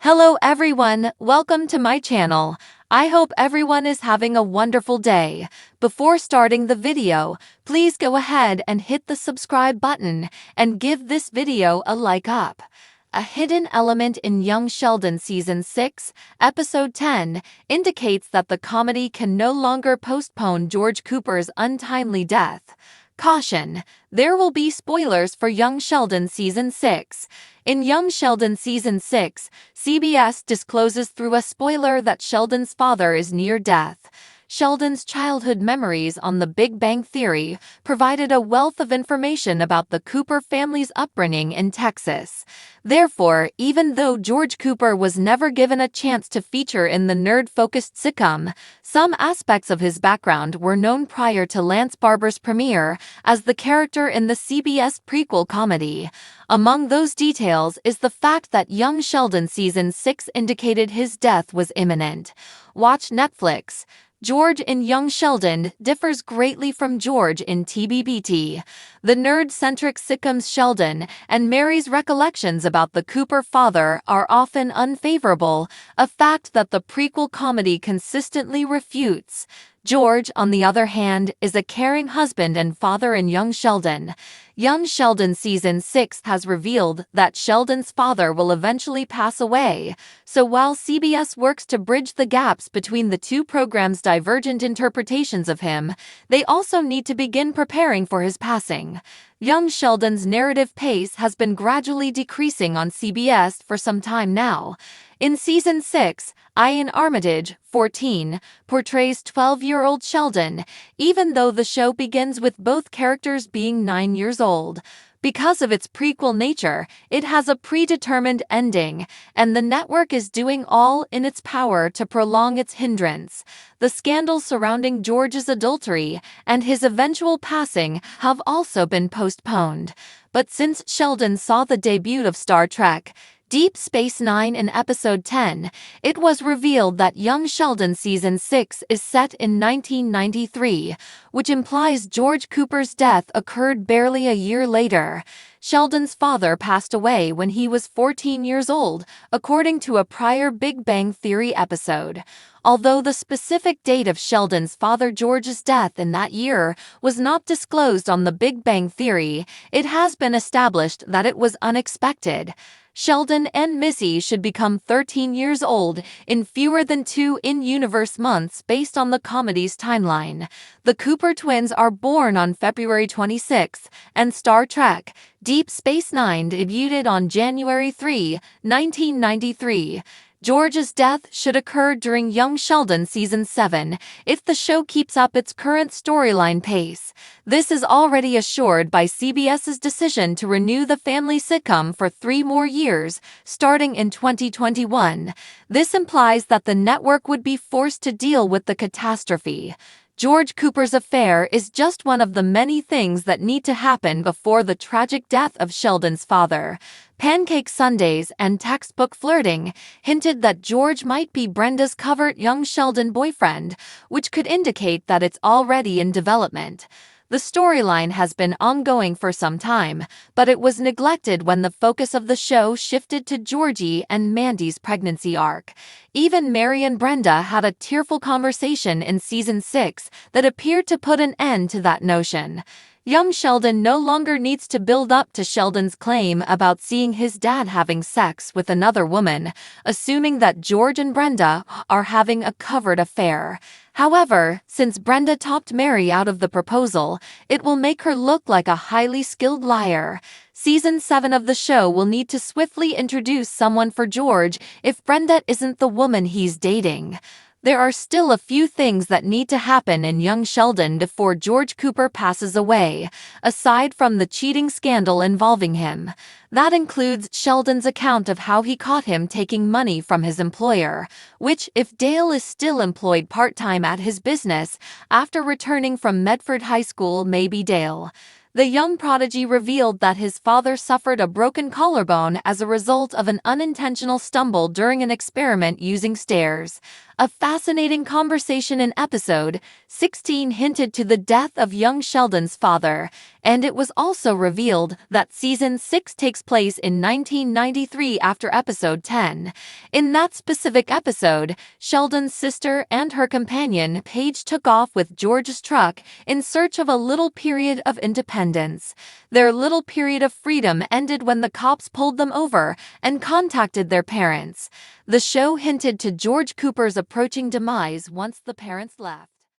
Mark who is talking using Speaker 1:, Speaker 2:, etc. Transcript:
Speaker 1: Hello everyone, welcome to my channel. I hope everyone is having a wonderful day. Before starting the video, please go ahead and hit the subscribe button and give this video a like up. A hidden element in Young Sheldon Season 6, Episode 10, indicates that the comedy can no longer postpone George Cooper's untimely death. Caution: there will be spoilers for Young Sheldon Season 6. In Young Sheldon Season 6, CBS discloses through a spoiler that Sheldon's father is near death. Sheldon's childhood memories on The Big Bang Theory provided a wealth of information about the Cooper family's upbringing in Texas. Therefore, even though George Cooper was never given a chance to feature in the nerd-focused sitcom, some aspects of his background were known prior to Lance Barber's premiere as the character in the CBS prequel comedy. Among those details is the fact that Young Sheldon Season 6 indicated his death was imminent. Watch Netflix. George in Young Sheldon differs greatly from George in TBBT. The nerd-centric sitcom's Sheldon and Mary's recollections about the Cooper father are often unfavorable, a fact that the prequel comedy consistently refutes. George, on the other hand, is a caring husband and father in Young Sheldon. Young Sheldon Season 6 has revealed that Sheldon's father will eventually pass away, so while CBS works to bridge the gaps between the two programs' divergent interpretations of him, they also need to begin preparing for his passing. Young Sheldon's narrative pace has been gradually decreasing on CBS for some time now. In Season 6, Ian Armitage, 14, portrays 12-year-old Sheldon, even though the show begins with both characters being 9 years old. Because of its prequel nature, it has a predetermined ending, and the network is doing all in its power to prolong its hindrance. The scandals surrounding George's adultery and his eventual passing have also been postponed. But since Sheldon saw the debut of Star Trek Deep Space Nine in Episode 10, it was revealed that Young Sheldon Season 6 is set in 1993, which implies George Cooper's death occurred barely a year later. Sheldon's father passed away when he was 14 years old, according to a prior Big Bang Theory episode. Although the specific date of Sheldon's father George's death in that year was not disclosed on The Big Bang Theory, it has been established that it was unexpected. Sheldon and Missy should become 13 years old in fewer than 2 in-universe months based on the comedy's timeline. The Cooper twins are born on February 26, and Star Trek Deep Space Nine debuted on January 3, 1993. George's death should occur during Young Sheldon Season 7 if the show keeps up its current storyline pace. This is already assured by CBS's decision to renew the family sitcom for 3 more years, starting in 2021. This implies that the network would be forced to deal with the catastrophe. George Cooper's affair is just one of the many things that need to happen before the tragic death of Sheldon's father. Pancake Sundays and Textbook Flirting hinted that George might be Brenda's covert Young Sheldon boyfriend, which could indicate that it's already in development. The storyline has been ongoing for some time, but it was neglected when the focus of the show shifted to Georgie and Mandy's pregnancy arc. Even Mary and Brenda had a tearful conversation in Season 6 that appeared to put an end to that notion. Young Sheldon no longer needs to build up to Sheldon's claim about seeing his dad having sex with another woman, assuming that George and Brenda are having a covert affair. However, since Brenda topped Mary out of the proposal, it will make her look like a highly skilled liar. Season 7 of the show will need to swiftly introduce someone for George if Brenda isn't the woman he's dating. There are still a few things that need to happen in Young Sheldon before George Cooper passes away, aside from the cheating scandal involving him. That includes Sheldon's account of how he caught him taking money from his employer, which, if Dale is still employed part-time at his business after returning from Medford High School, may be Dale. The young prodigy revealed that his father suffered a broken collarbone as a result of an unintentional stumble during an experiment using stairs. A fascinating conversation in episode 16 hinted to the death of young Sheldon's father, and it was also revealed that season 6 takes place in 1993 after episode 10. In that specific episode, Sheldon's sister and her companion Paige took off with George's truck in search of a little period of independence. Their little period of freedom ended when the cops pulled them over and contacted their parents. The show hinted to George Cooper's approaching demise once the parents left.